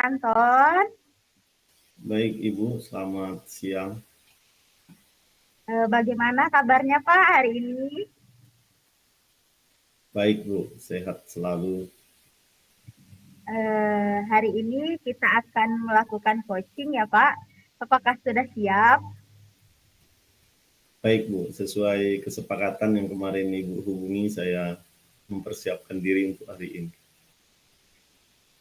Anton. Baik Ibu, selamat siang. Bagaimana kabarnya Pak hari ini? Baik Bu, sehat selalu. Hari ini kita akan melakukan coaching ya Pak. Apakah sudah siap? Baik Bu, sesuai kesepakatan yang kemarin Ibu hubungi, saya mempersiapkan diri untuk hari ini.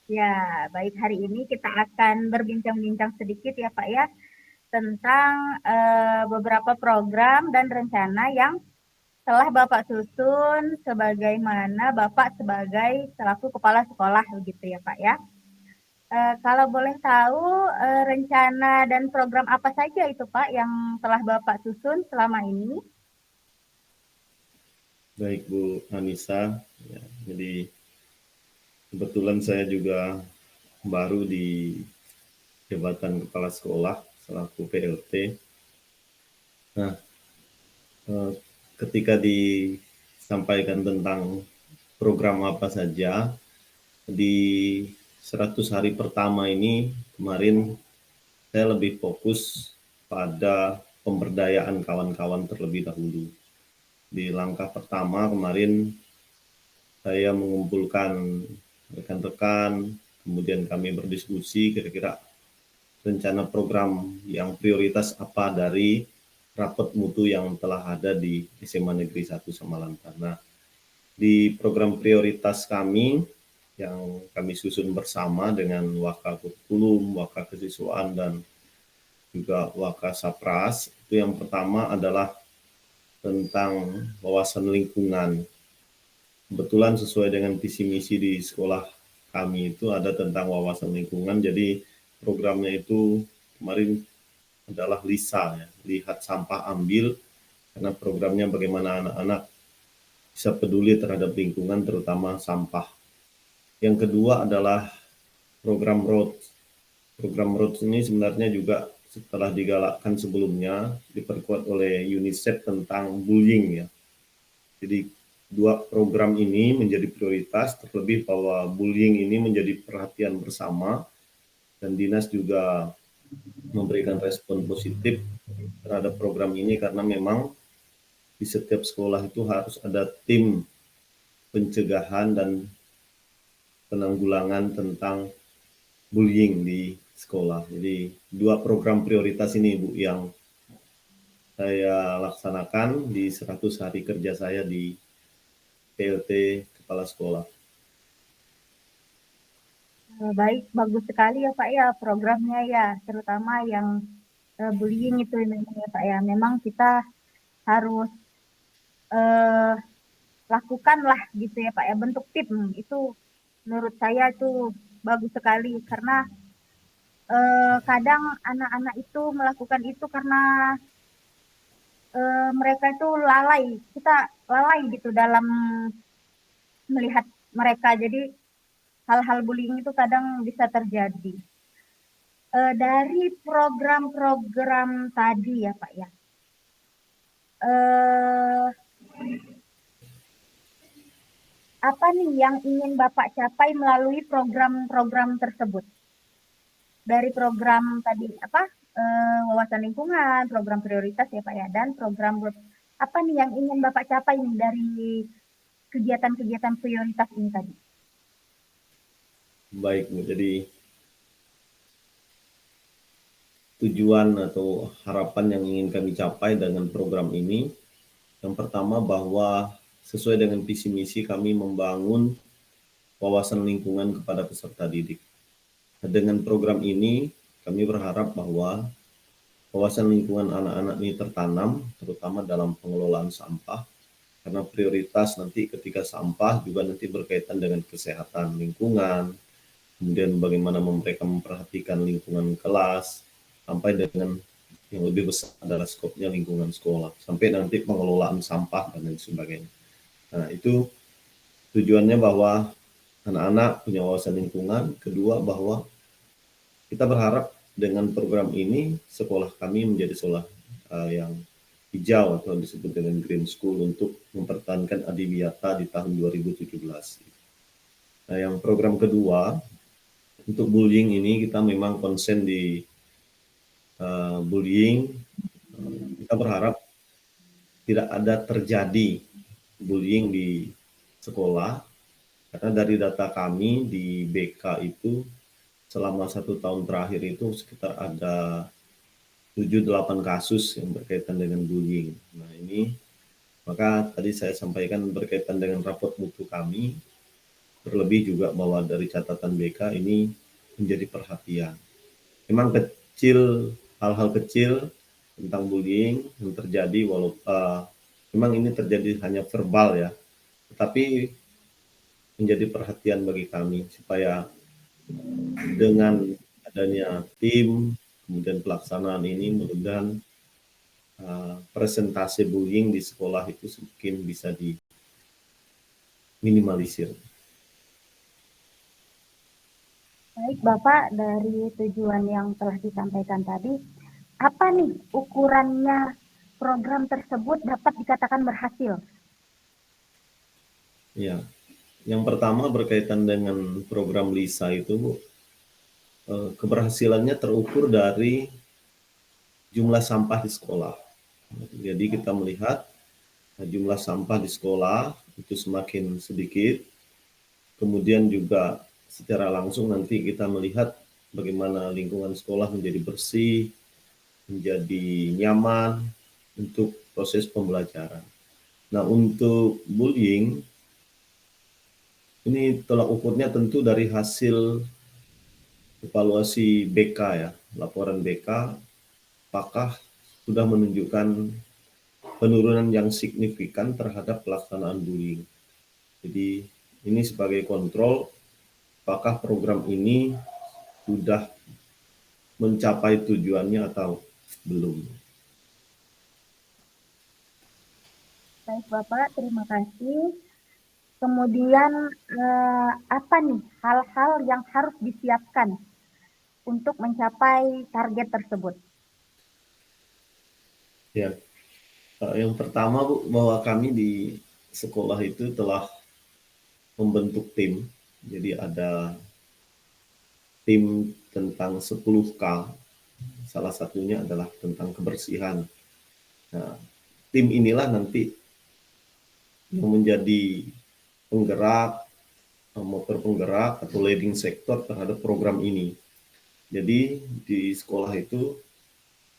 Ya, baik, hari ini kita akan berbincang-bincang sedikit ya Pak ya tentang beberapa program dan rencana yang telah Bapak susun sebagaimana Bapak sebagai selaku kepala sekolah begitu ya Pak ya. Kalau boleh tahu rencana dan program apa saja itu Pak yang telah Bapak susun selama ini? Baik Bu Anissa, ya, jadi kebetulan saya juga baru di jabatan kepala sekolah selaku PLT. Nah, eh, ketika disampaikan tentang program apa saja, di 100 hari pertama ini kemarin saya lebih fokus pada pemberdayaan kawan-kawan terlebih dahulu. Di langkah pertama kemarin saya mengumpulkan rekan-rekan, kemudian kami berdiskusi kira-kira rencana program yang prioritas apa dari rapot mutu yang telah ada di SMA Negeri 1 Samalantar. Karena di program prioritas kami yang kami susun bersama dengan Wakakurikulum, Wakakesiswaan, dan juga Wakasapras, itu yang pertama adalah tentang wawasan lingkungan. Kebetulan sesuai dengan visi misi di sekolah kami itu ada tentang wawasan lingkungan, jadi programnya itu kemarin adalah LISA, ya, lihat sampah ambil, karena programnya bagaimana anak-anak bisa peduli terhadap lingkungan terutama sampah. Yang kedua adalah program road. Program road ini sebenarnya juga setelah digalakkan sebelumnya diperkuat oleh UNICEF tentang bullying, ya. Jadi dua program ini menjadi prioritas, terlebih bahwa bullying ini menjadi perhatian bersama dan dinas juga memberikan respon positif terhadap program ini karena memang di setiap sekolah itu harus ada tim pencegahan dan penanggulangan tentang bullying di sekolah. Jadi dua program prioritas ini Bu yang saya laksanakan di 100 hari kerja saya di PLT Kepala Sekolah. Baik, bagus sekali ya Pak ya programnya ya, terutama yang bullying itu memang ya Pak ya. Memang kita harus eh, lakukan lah gitu ya Pak ya, bentuk tim itu menurut saya itu bagus sekali karena kadang anak-anak itu melakukan itu karena mereka itu lalai, kita lalai gitu dalam melihat mereka. Jadi hal-hal bullying itu kadang bisa terjadi. Dari program-program tadi ya Pak ya, eh, apa nih yang ingin Bapak capai melalui program-program tersebut? Dari program tadi apa wawasan lingkungan, program prioritas ya Pak ya, dan program apa nih yang ingin Bapak capai nih dari kegiatan-kegiatan prioritas ini tadi? Baik Bu, jadi tujuan atau harapan yang ingin kami capai dengan program ini, yang pertama bahwa sesuai dengan visi misi kami membangun wawasan lingkungan kepada peserta didik. Dengan program ini kami berharap bahwa wawasan lingkungan anak-anak ini tertanam terutama dalam pengelolaan sampah, karena prioritas nanti ketika sampah juga nanti berkaitan dengan kesehatan lingkungan, kemudian bagaimana mereka memperhatikan lingkungan kelas, sampai dengan yang lebih besar adalah skopnya lingkungan sekolah, sampai nanti pengelolaan sampah dan lain sebagainya. Nah, itu tujuannya bahwa anak-anak punya wawasan lingkungan. Kedua, bahwa kita berharap dengan program ini sekolah kami menjadi sekolah yang hijau atau disebut dengan Green School untuk mempertahankan adiwiyata di tahun 2017. Nah, yang program kedua untuk bullying ini kita memang konsen di bullying. Kita berharap tidak ada terjadi bullying di sekolah, karena dari data kami di BK itu selama 1 tahun terakhir itu sekitar ada 7-8 kasus yang berkaitan dengan bullying. Nah ini, maka tadi saya sampaikan berkaitan dengan raport mutu kami, terlebih juga bahwa dari catatan BK ini menjadi perhatian. Memang kecil, hal-hal kecil tentang bullying yang terjadi, memang ini terjadi hanya verbal ya, tetapi menjadi perhatian bagi kami supaya dengan adanya tim, kemudian pelaksanaan ini mudah-mudahan presentasi bullying di sekolah itu semakin bisa diminimalisir. Baik, Bapak, dari tujuan yang telah disampaikan tadi, apa nih ukurannya program tersebut dapat dikatakan berhasil? Ya, yang pertama berkaitan dengan program LISA itu, Bu, keberhasilannya terukur dari jumlah sampah di sekolah. Jadi kita melihat jumlah sampah di sekolah itu semakin sedikit, kemudian juga secara langsung nanti kita melihat bagaimana lingkungan sekolah menjadi bersih, menjadi nyaman untuk proses pembelajaran. Nah, untuk bullying, ini tolak ukurnya tentu dari hasil evaluasi BK ya, laporan BK, apakah sudah menunjukkan penurunan yang signifikan terhadap pelaksanaan bullying. Jadi ini sebagai kontrol apakah program ini sudah mencapai tujuannya atau belum. Baik, Bapak, terima kasih. Kemudian, apa nih hal-hal yang harus disiapkan untuk mencapai target tersebut? Ya, yang pertama Bu, bahwa kami di sekolah itu telah membentuk tim. Jadi ada tim tentang 10K, salah satunya adalah tentang kebersihan. Nah, tim inilah nanti yang menjadi penggerak, motor penggerak atau leading sektor terhadap program ini. Jadi di sekolah itu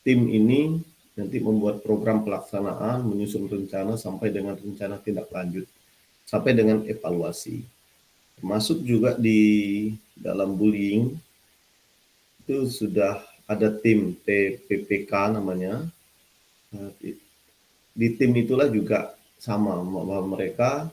tim ini nanti membuat program pelaksanaan, menyusun rencana sampai dengan rencana tindak lanjut, sampai dengan evaluasi. Termasuk juga di dalam bullying itu sudah ada tim TPPK namanya. Nah, di tim itulah juga sama bahwa mereka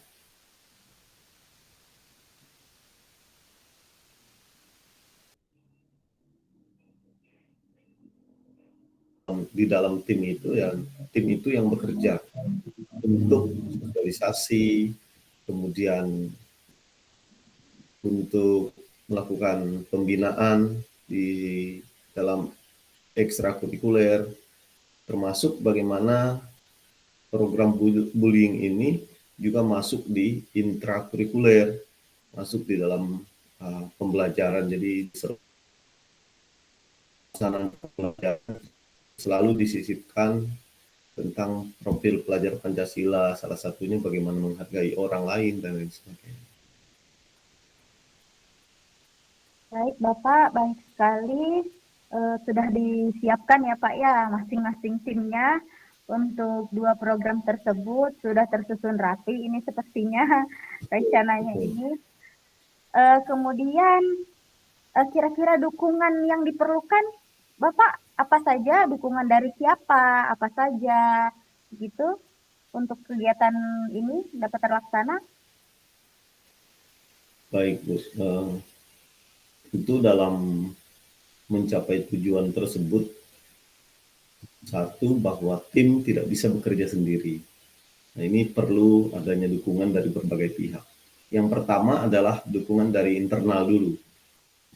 di dalam tim itu ya, tim itu yang bekerja untuk sosialisasi, kemudian untuk melakukan pembinaan di dalam ekstrakurikuler, termasuk bagaimana program bullying ini juga masuk di intrakurikuler, masuk di dalam pembelajaran. Jadi selalu disisipkan tentang profil pelajar Pancasila, salah satunya bagaimana menghargai orang lain dan lain sebagainya. Baik, Bapak, baik sekali. Sudah disiapkan ya, Pak, ya, masing-masing timnya untuk dua program tersebut sudah tersusun rapi. Ini sepertinya rencananya ini. Kemudian, kira-kira dukungan yang diperlukan, Bapak, apa saja? Dukungan dari siapa? Apa saja? Gitu, untuk kegiatan ini dapat terlaksana? Baik, Bu. Itu dalam mencapai tujuan tersebut, satu, bahwa tim tidak bisa bekerja sendiri. Nah, ini perlu adanya dukungan dari berbagai pihak. Yang pertama adalah dukungan dari internal dulu,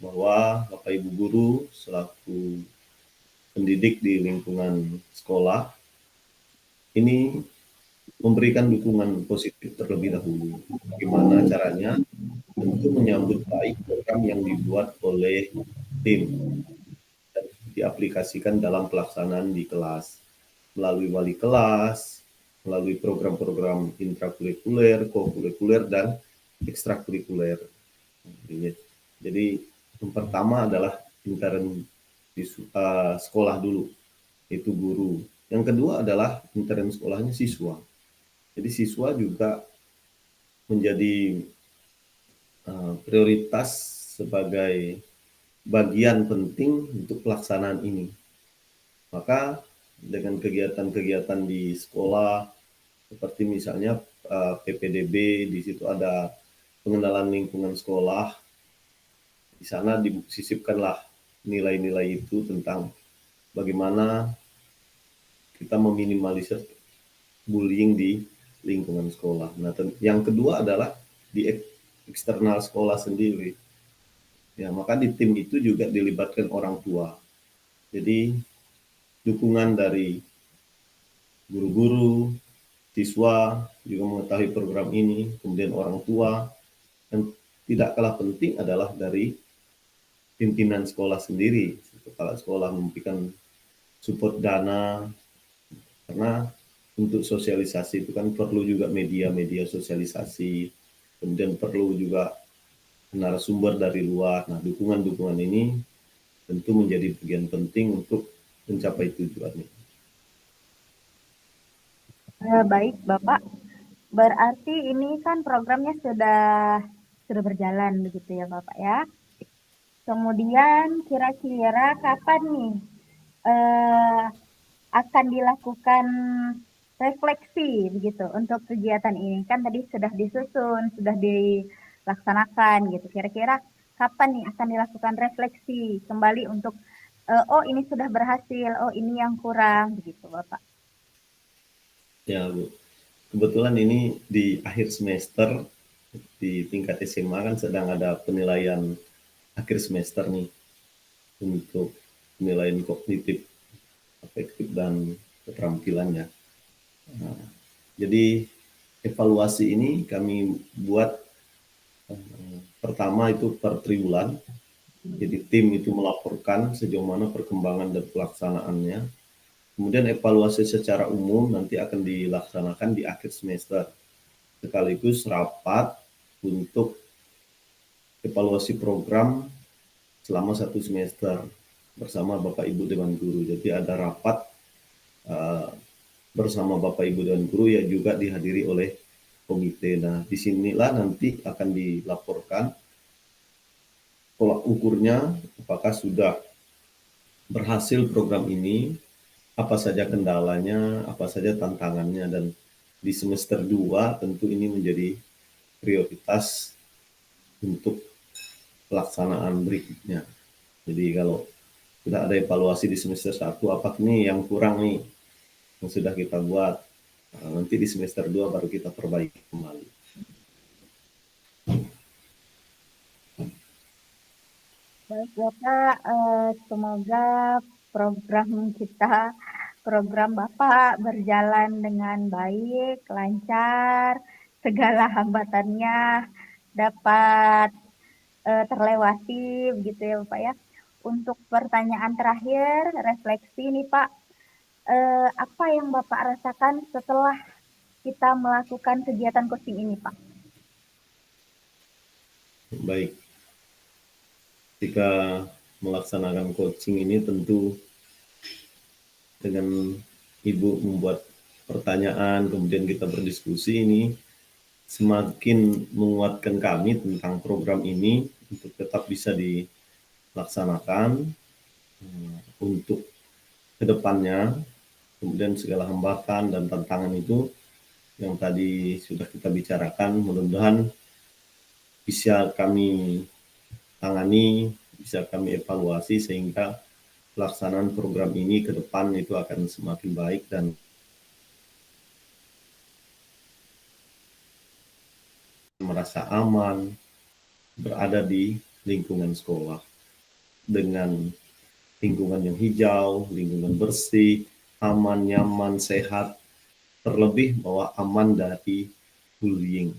bahwa Bapak Ibu guru selaku pendidik di lingkungan sekolah ini memberikan dukungan positif terlebih dahulu. Bagaimana caranya? tentu menyambut baik program yang dibuat oleh tim dan diaplikasikan dalam pelaksanaan di kelas melalui wali kelas, melalui program-program intrakurikuler, kokurikuler, dan ekstrakurikuler. Jadi yang pertama adalah intern di sekolah dulu, itu guru. Yang kedua adalah intern sekolahnya siswa. Jadi siswa juga menjadi prioritas sebagai bagian penting untuk pelaksanaan ini. Maka dengan kegiatan-kegiatan di sekolah, seperti misalnya PPDB, di situ ada pengenalan lingkungan sekolah, di sana disisipkanlah nilai-nilai itu tentang bagaimana kita meminimalisir bullying di lingkungan sekolah. Nah, yang kedua adalah di eksternal sekolah sendiri. Ya, maka di tim itu juga dilibatkan orang tua. Jadi dukungan dari guru-guru, siswa juga mengetahui program ini, kemudian orang tua, dan tidak kalah penting adalah dari pimpinan sekolah sendiri. Kepala sekolah memberikan support dana, karena untuk sosialisasi itu kan perlu juga media-media sosialisasi, kemudian perlu juga narasumber dari luar. Nah, dukungan-dukungan ini tentu menjadi bagian penting untuk mencapai tujuannya. Baik, Bapak. Berarti ini kan programnya sudah berjalan begitu ya, Bapak ya. Kemudian kira-kira kapan nih eh, akan dilakukan refleksi begitu untuk kegiatan ini? Kan tadi sudah disusun, sudah dilaksanakan gitu. Kira-kira kapan nih akan dilakukan refleksi kembali untuk oh ini sudah berhasil, oh ini yang kurang begitu, Bapak. Ya, Bu. Kebetulan ini di akhir semester di tingkat SMA kan sedang ada penilaian akhir semester nih untuk penilaian kognitif, afektif, dan keterampilannya. Nah, jadi evaluasi ini kami buat pertama itu per triwulan. Jadi tim itu melaporkan sejauh mana perkembangan dan pelaksanaannya. Kemudian evaluasi secara umum nanti akan dilaksanakan di akhir semester. Sekaligus rapat untuk evaluasi program selama 1 semester bersama Bapak Ibu Dewan Guru. Jadi ada rapat bersama Bapak Ibu Dewan Guru yang juga dihadiri oleh komite. Nah, disinilah nanti akan dilaporkan tolak ukurnya, apakah sudah berhasil program ini, apa saja kendalanya, apa saja tantangannya, dan di semester 2 tentu ini menjadi prioritas untuk pelaksanaan berikutnya. Jadi kalau sudah ada evaluasi di semester 1, apa nih yang kurang nih yang sudah kita buat, nah, nanti di semester 2 baru kita perbaiki kembali. Baik, Bapak, semoga program kita, program Bapak berjalan dengan baik, lancar, segala hambatannya dapat terlewati, begitu ya Bapak ya. Untuk pertanyaan terakhir, refleksi nih Pak, apa yang Bapak rasakan setelah kita melakukan kegiatan coaching ini Pak? Baik, jika melaksanakan coaching ini tentu dengan Ibu membuat pertanyaan, kemudian kita berdiskusi, ini semakin menguatkan kami tentang program ini untuk tetap bisa dilaksanakan untuk kedepannya. Kemudian segala hambatan dan tantangan itu yang tadi sudah kita bicarakan, mudah-mudahan bisa kami tangani, bisa kami evaluasi sehingga pelaksanaan program ini ke depan itu akan semakin baik dan merasa aman berada di lingkungan sekolah dengan lingkungan yang hijau, lingkungan bersih, aman, nyaman, sehat, terlebih bahwa aman dari bullying.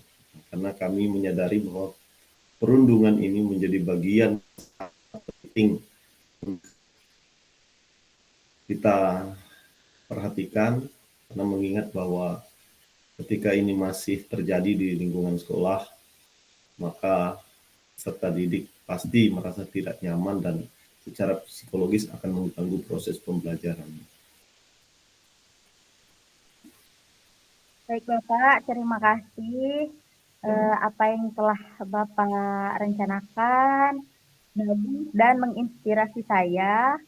Karena kami menyadari bahwa perundungan ini menjadi bagian penting kita perhatikan, karena mengingat bahwa ketika ini masih terjadi di lingkungan sekolah, maka peserta didik pasti merasa tidak nyaman dan secara psikologis akan mengganggu proses pembelajaran. Baik Bapak, terima kasih apa yang telah Bapak rencanakan dan menginspirasi saya.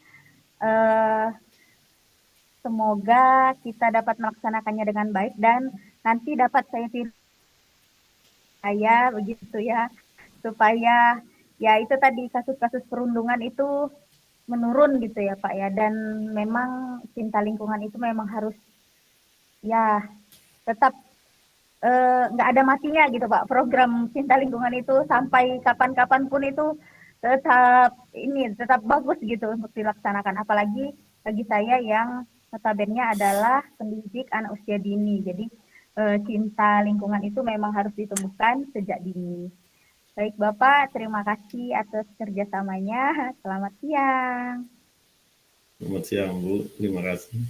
Semoga kita dapat melaksanakannya dengan baik dan nanti dapat saya begitu ya, supaya ya itu tadi kasus-kasus perundungan itu menurun gitu ya Pak ya. Dan memang cinta lingkungan itu memang harus ya tetap nggak ada matinya gitu Pak. Program cinta lingkungan itu sampai kapan-kapan pun itu tetap bagus gitu untuk dilaksanakan. Apalagi bagi saya yang notabene adalah pendidik anak usia dini. Jadi cinta lingkungan itu memang harus ditumbuhkan sejak dini. Baik Bapak, terima kasih atas kerjasamanya. Selamat siang. Selamat siang Bu, terima kasih.